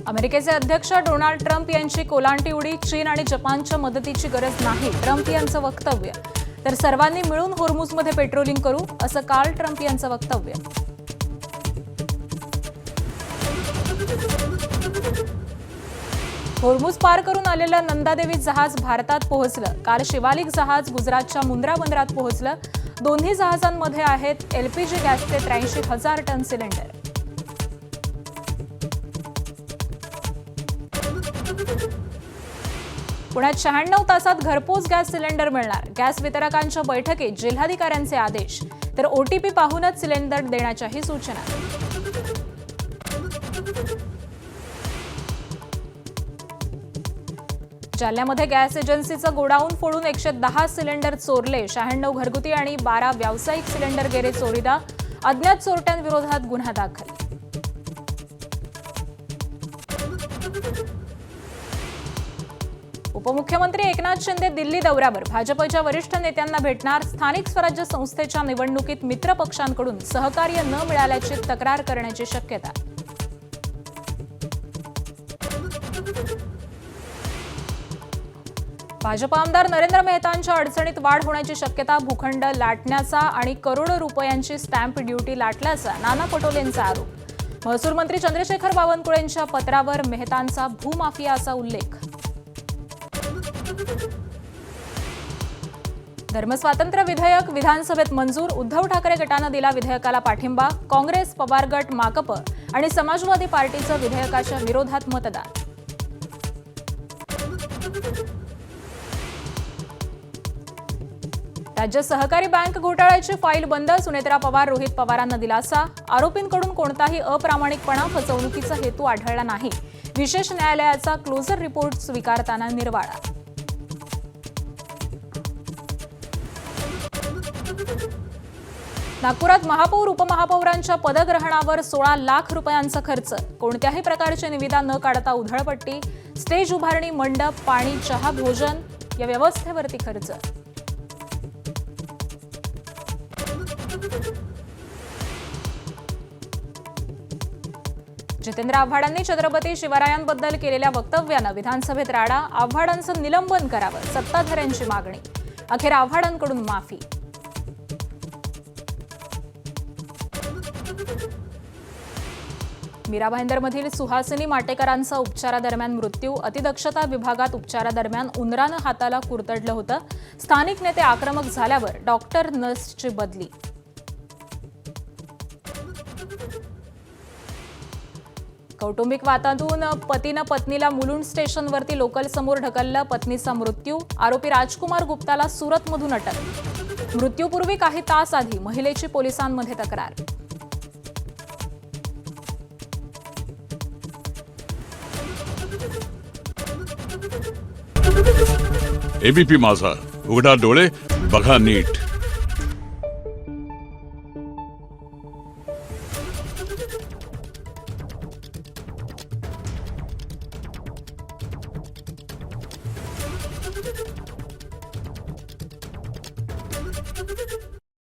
अमेरिकेचे अध्यक्ष Donald Trump यांची कोलांटी उडी, चीन आणि जपानच्या मदतीची गरज नाही ट्रम्प यांचं वक्तव्य. तर सर्वांनी मिळून होर्मुझमध्ये पेट्रोलिंग करू, असं काल ट्रम्प यांचं वक्तव्य. होर्मुझ पार करून आलेलं नंदादेवी जहाज भारतात पोहोचलं. काल शिवालिक जहाज गुजरातच्या मुंद्रा बंदरात पोहोचलं. दोन्ही जहाजांमध्ये आहेत एलपीजी गॅसचे 83,000 टन सिलेंडर. पुण्यात 96 तासात घरपोच गॅस सिलेंडर मिळणार. गॅस वितरकांच्या बैठकीत जिल्हाधिकाऱ्यांचे आदेश. तर ओटीपी पाहूनच सिलेंडर देण्याच्याही सूचना. जालन्यामध्ये गॅस एजन्सीचं गोडाऊन फोडून 110 सिलेंडर चोरले. 96 घरगुती आणि 12 व्यावसायिक सिलेंडर गेले चोरीला. अज्ञात चोरट्यांविरोधात गुन्हा दाखल. उपमुख्यमंत्री एकनाथ शिंदे दिल्ली दौऱ्यावर. भाजपच्या वरिष्ठ नेत्यांना भेटणार. स्थानिक स्वराज्य संस्थेच्या निवडणुकीत मित्र पक्षांकडून सहकार्य न मिळाल्याची तक्रार करण्याची शक्यता. भाजप आमदार नरेंद्र मेहतांच्या अडचणीत वाढ होण्याची शक्यता. भूखंड लाटण्याचा आणि करोडो रुपयांची स्टॅम्प ड्युटी लाटल्याचा नाना पटोलेंचा आरोप. महसूल मंत्री चंद्रशेखर बावनकुळेंच्या पत्रावर मेहतांचा भूमाफियाचा उल्लेख. धर्मस्वातंत्र्य विधेयक विधानसभेत मंजूर. उद्धव ठाकरे गटानं दिला विधेयकाला पाठिंबा. काँग्रेस, पवार गट, माकप आणि समाजवादी पार्टीचं विधेयकाच्या विरोधात मतदान. राज्य सहकारी बँक घोटाळ्याची फाईल बंद. सुनेत्रा पवार, रोहित पवारांना दिलासा. आरोपींकडून कोणताही अप्रामाणिकपणा, फसवणुकीचा हेतू आढळला नाही. विशेष न्यायालयाचा क्लोजर रिपोर्ट स्वीकारताना निर्वाळा. नागपुरात महापौर, उपमहापौरांच्या पदग्रहणावर 16 लाख रुपयांचा खर्च. कोणत्याही प्रकारची निविदा न काढता उधळपट्टी. स्टेज उभारणी, मंडप, पाणी, चहा, भोजन या व्यवस्थेवरती खर्च. जितेंद्र आव्हाडांनी छत्रपती शिवरायांबद्दल केलेल्या वक्तव्यानं विधानसभेत राडा. आव्हाडांचं निलंबन करावं, सत्ताधाऱ्यांची मागणी. अखेर आव्हाडांकडून माफी. मीरा भाईंदरमधील सुहासिनी माटेकरांचा उपचारादरम्यान मृत्यू. अतिदक्षता विभागात उपचारादरम्यान उंदरानं हाताला कुरतडलं होतं. स्थानिक नेते आक्रमक झाल्यावर डॉक्टर, नर्सची बदली. कौटुंबिक वादातून पतीनं पत्नीला मुलुंड स्टेशनवरती लोकल समोर ढकललं. पत्नीचा मृत्यू. आरोपी राजकुमार गुप्ताला सुरतमधून अटक. मृत्यूपूर्वी काही तास आधी महिलेची पोलिसांमध्ये तक्रार. एबीपी माझा, उघडा डोळे बघा नीट.